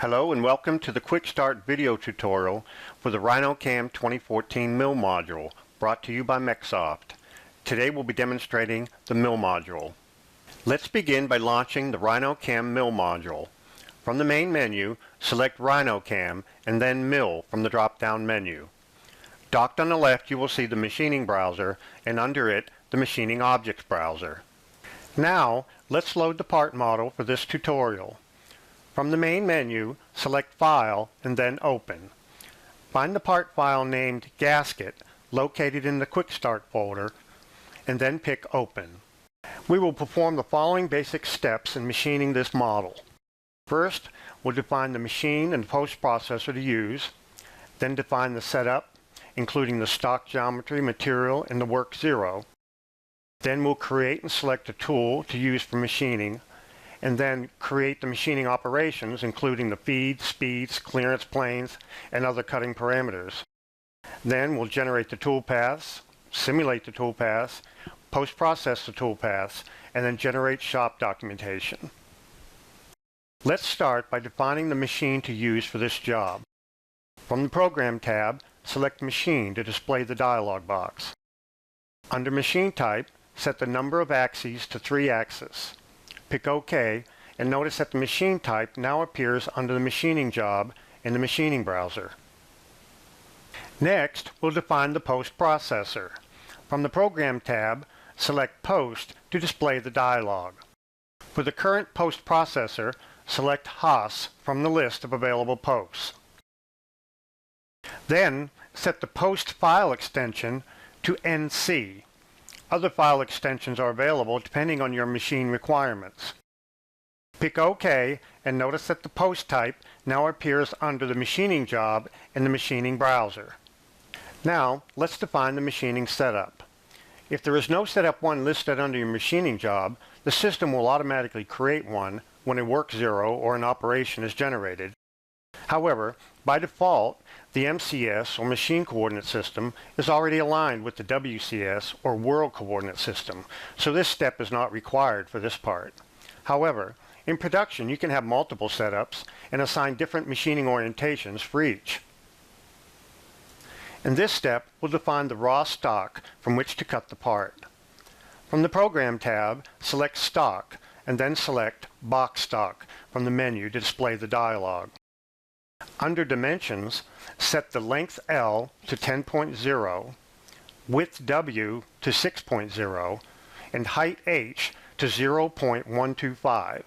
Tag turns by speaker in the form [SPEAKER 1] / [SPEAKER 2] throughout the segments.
[SPEAKER 1] Hello and welcome to the Quick Start video tutorial for the RhinoCAM 2014 mill module, brought to you by Mexsoft. Today we'll be demonstrating the mill module. Let's begin by launching the RhinoCAM mill module. From the main menu, select RhinoCAM and then Mill from the drop-down menu. Docked on the left you will see the machining browser and under it the machining objects browser. Now let's load the part model for this tutorial. From the main menu, select File and then Open. Find the part file named Gasket located in the Quick Start folder and then pick Open. We will perform the following basic steps in machining this model. First, we'll define the machine and post processor to use, then define the setup, including the stock geometry, material, and the work zero. Then we'll create and select a tool to use for machining, and then create the machining operations, including the feeds, speeds, clearance planes, and other cutting parameters. Then we'll generate the tool paths, simulate the tool paths, post-process the tool paths, and then generate shop documentation. Let's start by defining the machine to use for this job. From the Program tab, select Machine to display the dialog box. Under Machine Type, set the number of axes to 3 axes. Pick OK, and notice that the machine type now appears under the machining job in the machining browser. Next, we'll define the post processor. From the Program tab, select Post to display the dialog. For the current post processor, select Haas from the list of available posts. Then, set the post file extension to NC. Other file extensions are available depending on your machine requirements. Pick OK and notice that the post type now appears under the machining job in the machining browser. Now let's define the machining setup. If there is no setup 1 listed under your machining job, the system will automatically create one when a work zero or an operation is generated. However, by default, the MCS or Machine Coordinate System is already aligned with the WCS or World Coordinate System, so this step is not required for this part. However, in production you can have multiple setups and assign different machining orientations for each. In this step, we'll define the raw stock from which to cut the part. From the Program tab, select Stock and then select Box Stock from the menu to display the dialog. Under Dimensions, set the length L to 10.0, width W to 6.0, and height H to 0.125.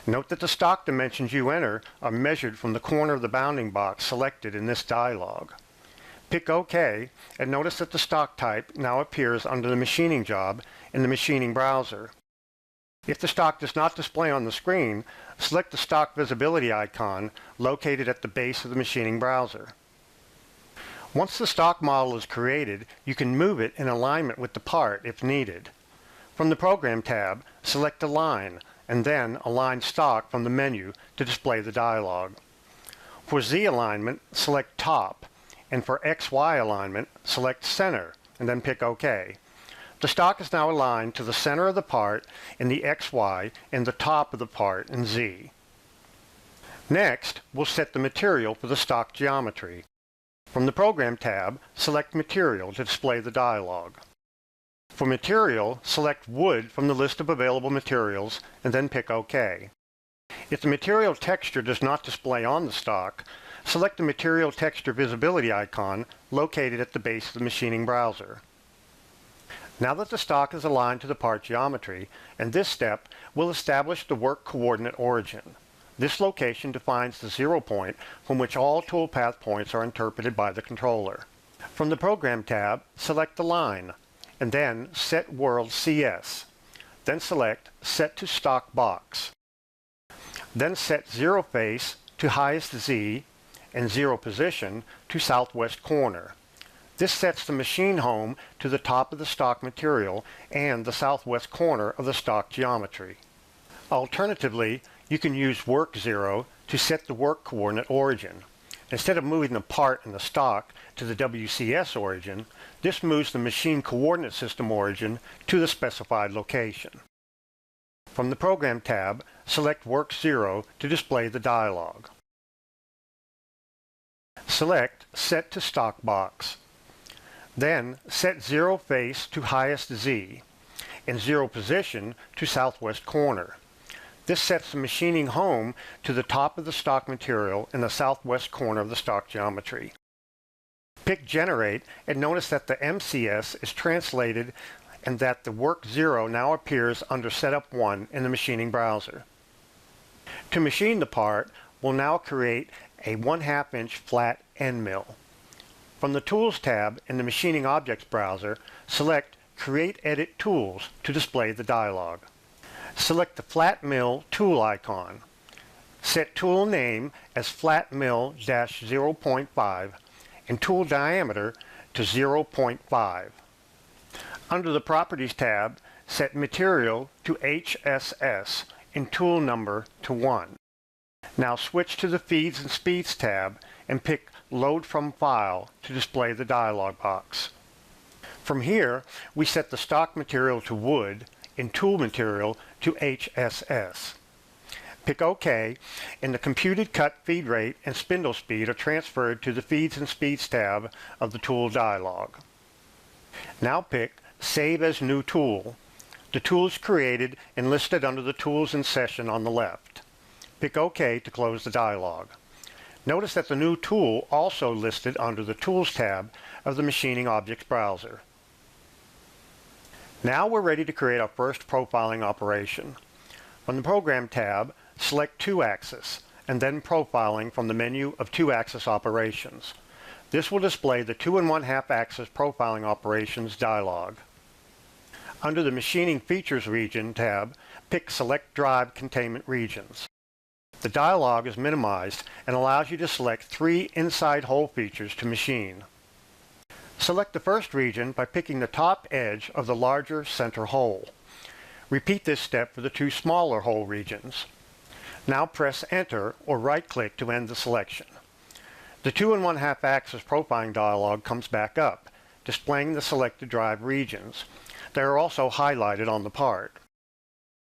[SPEAKER 1] Note that the stock dimensions you enter are measured from the corner of the bounding box selected in this dialog. Pick OK and notice that the stock type now appears under the machining job in the machining browser. If the stock does not display on the screen, select the stock visibility icon located at the base of the machining browser. Once the stock model is created, you can move it in alignment with the part if needed. From the Program tab, select Align and then Align Stock from the menu to display the dialog. For Z alignment, select Top, and for XY alignment, select Center and then pick OK. The stock is now aligned to the center of the part in the XY and the top of the part in Z. Next, we'll set the material for the stock geometry. From the Program tab, select Material to display the dialog. For material, select Wood from the list of available materials and then pick OK. If the material texture does not display on the stock, select the Material Texture Visibility icon located at the base of the machining browser. Now that the stock is aligned to the part geometry, in this step we'll establish the work coordinate origin. This location defines the 0 point from which all toolpath points are interpreted by the controller. From the Program tab, select the line, and then Set World CS. Then select Set to Stock Box. Then set 0 face to highest Z and 0 position to southwest corner. This sets the machine home to the top of the stock material and the southwest corner of the stock geometry. Alternatively, you can use work zero to set the work coordinate origin. Instead of moving the part in the stock to the WCS origin, this moves the Machine Coordinate System origin to the specified location. From the Program tab, select Work 0 to display the dialog. Select Set to Stock Box. Then set 0 face to highest Z and 0 position to southwest corner. This sets the machining home to the top of the stock material in the southwest corner of the stock geometry. Pick Generate and notice that the MCS is translated and that the Work 0 now appears under Setup 1 in the machining browser. To machine the part, we'll now create a 1/2 inch flat end mill. From the Tools tab in the Machining Objects browser, select Create Edit Tools to display the dialog. Select the Flat Mill tool icon. Set tool name as Flat Mill 0.5 and tool diameter to 0.5. Under the Properties tab, set Material to HSS and tool number to 1. Now switch to the Feeds and Speeds tab and pick Load from File to display the dialog box. From here, we set the stock material to wood and tool material to HSS. Pick OK, and the computed cut feed rate and spindle speed are transferred to the Feeds and Speeds tab of the tool dialog. Now pick Save as New Tool. The tool is created and listed under the Tools in Session on the left. Pick OK to close the dialog. Notice that the new tool also listed under the Tools tab of the Machining Objects browser. Now we're ready to create our first profiling operation. From the Program tab, select 2-axis and then Profiling from the menu of 2-axis operations. This will display the 2 1/2 axis profiling operations dialog. Under the Machining Features region tab, pick Select Drive Containment Regions. The dialog is minimized and allows you to select 3 inside hole features to machine. Select the first region by picking the top edge of the larger center hole. Repeat this step for the 2 smaller hole regions. Now press Enter or right-click to end the selection. The 2 1/2 axis profiling dialog comes back up, displaying the selected drive regions. They are also highlighted on the part.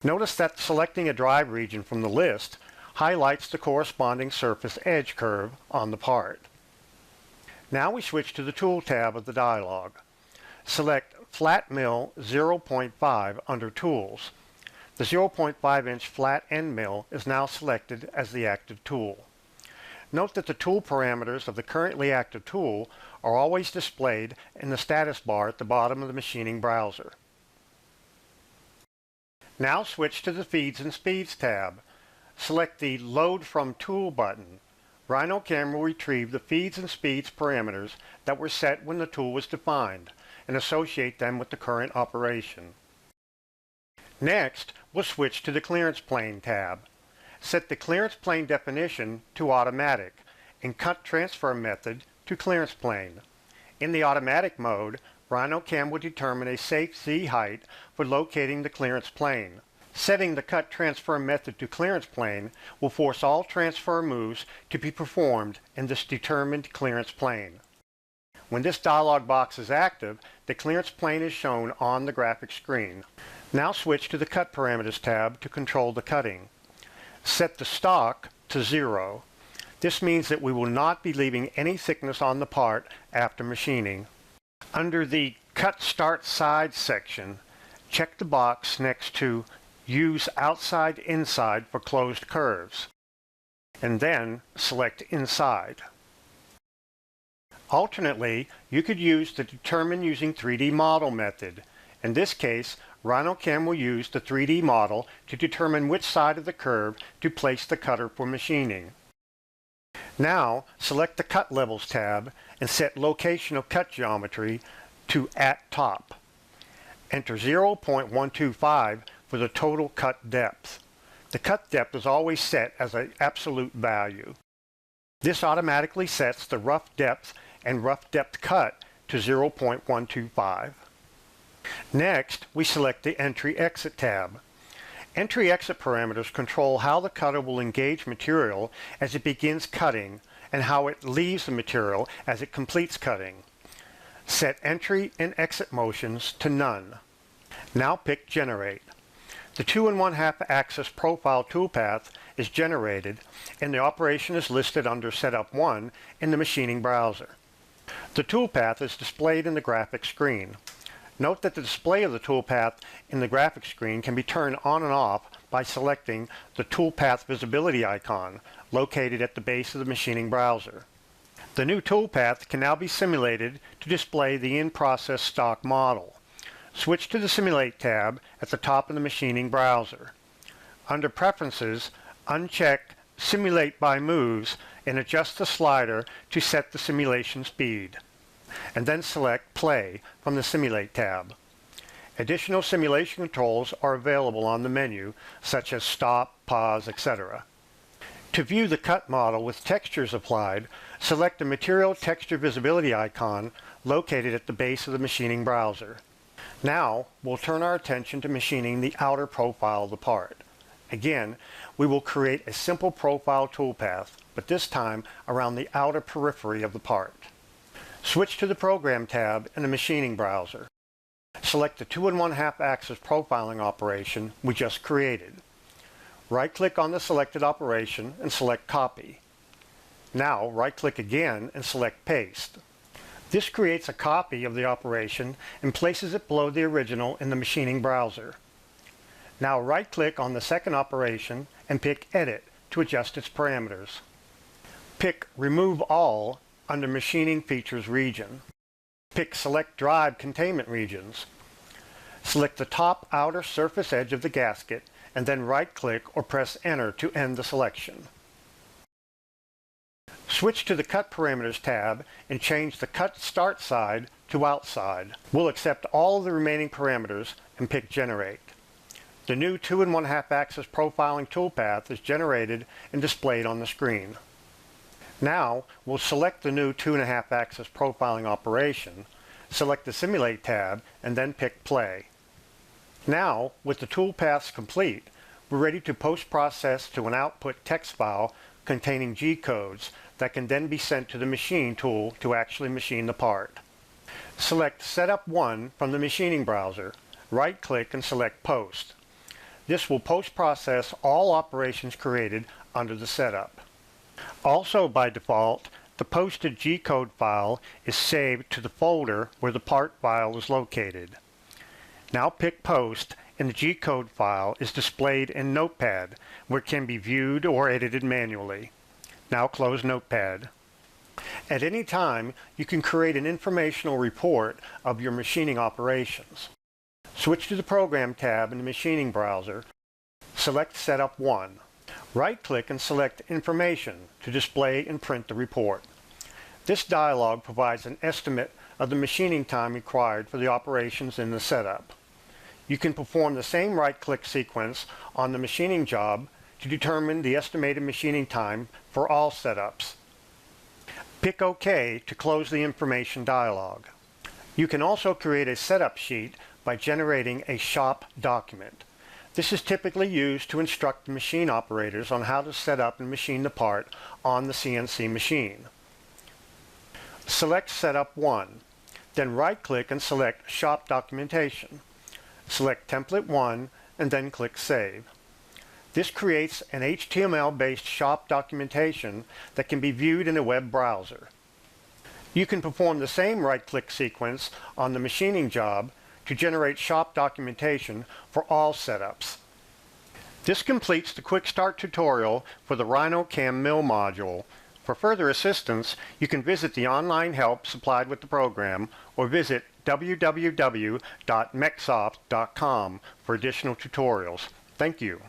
[SPEAKER 1] Notice that selecting a drive region from the list highlights the corresponding surface edge curve on the part. Now we switch to the Tool tab of the dialog. Select Flat Mill 0.5 under Tools. The 0.5 inch flat end mill is now selected as the active tool. Note that the tool parameters of the currently active tool are always displayed in the status bar at the bottom of the machining browser. Now switch to the Feeds and Speeds tab. Select the Load from Tool button. RhinoCAM will retrieve the feeds and speeds parameters that were set when the tool was defined and associate them with the current operation. Next, we'll switch to the Clearance Plane tab. Set the Clearance Plane definition to Automatic and Cut Transfer Method to Clearance Plane. In the Automatic mode, RhinoCAM will determine a safe Z height for locating the clearance plane. Setting the Cut Transfer Method to Clearance Plane will force all transfer moves to be performed in this determined clearance plane. When this dialog box is active, the clearance plane is shown on the graphic screen. Now switch to the Cut Parameters tab to control the cutting. Set the stock to 0. This means that we will not be leaving any thickness on the part after machining. Under the Cut Start Side section, check the box next to Use Outside Inside for closed curves, and then select Inside. Alternately, you could use the Determine Using 3D Model method. In this case, RhinoCAM will use the 3D model to determine which side of the curve to place the cutter for machining. Now, select the Cut Levels tab and set Location of Cut Geometry to At Top. Enter 0.125 for the total cut depth. The cut depth is always set as an absolute value. This automatically sets the rough depth and rough depth cut to 0.125. Next, we select the Entry-Exit tab. Entry-Exit parameters control how the cutter will engage material as it begins cutting and how it leaves the material as it completes cutting. Set entry and exit motions to none. Now pick Generate. The 2 1/2 axis profile toolpath is generated and the operation is listed under Setup 1 in the machining browser. The toolpath is displayed in the graphics screen. Note that the display of the toolpath in the graphics screen can be turned on and off by selecting the toolpath visibility icon located at the base of the machining browser. The new toolpath can now be simulated to display the in-process stock model. Switch to the Simulate tab at the top of the machining browser. Under Preferences, uncheck Simulate by Moves and adjust the slider to set the simulation speed. And then select Play from the Simulate tab. Additional simulation controls are available on the menu, such as stop, pause, etc. To view the cut model with textures applied, select the Material Texture Visibility icon located at the base of the machining browser. Now, we'll turn our attention to machining the outer profile of the part. Again, we will create a simple profile toolpath, but this time around the outer periphery of the part. Switch to the Program tab in the machining browser. Select the 2 1/2 axis profiling operation we just created. Right-click on the selected operation and select Copy. Now, right-click again and select Paste. This creates a copy of the operation and places it below the original in the machining browser. Now right-click on the second operation and pick Edit to adjust its parameters. Pick Remove All under Machining Features region. Pick Select Drive Containment Regions. Select the top outer surface edge of the gasket and then right-click or press Enter to end the selection. Switch to the Cut Parameters tab and change the Cut Start Side to Outside. We'll accept all of the remaining parameters and pick Generate. The new 2 1/2 axis profiling toolpath is generated and displayed on the screen. Now, we'll select the new 2 1/2 axis profiling operation, select the Simulate tab, and then pick Play. Now, with the toolpaths complete, we're ready to post-process to an output text file containing G-codes that can then be sent to the machine tool to actually machine the part. Select Setup 1 from the machining browser, right-click and select Post. This will post-process all operations created under the setup. Also by default, the posted G-code file is saved to the folder where the part file is located. Now pick Post and the G-code file is displayed in Notepad where it can be viewed or edited manually. Now close Notepad. At any time, you can create an informational report of your machining operations. Switch to the Program tab in the machining browser. Select Setup 1. Right-click and select Information to display and print the report. This dialog provides an estimate of the machining time required for the operations in the setup. You can perform the same right-click sequence on the machining job to determine the estimated machining time for all setups. Pick OK to close the information dialog. You can also create a setup sheet by generating a shop document. This is typically used to instruct the machine operators on how to set up and machine the part on the CNC machine. Select Setup 1, then right-click and select Shop Documentation. Select Template 1 and then click Save. This creates an HTML-based shop documentation that can be viewed in a web browser. You can perform the same right-click sequence on the machining job to generate shop documentation for all setups. This completes the Quick Start tutorial for the RhinoCAM mill module. For further assistance, you can visit the online help supplied with the program or visit www.mechsoft.com for additional tutorials. Thank you.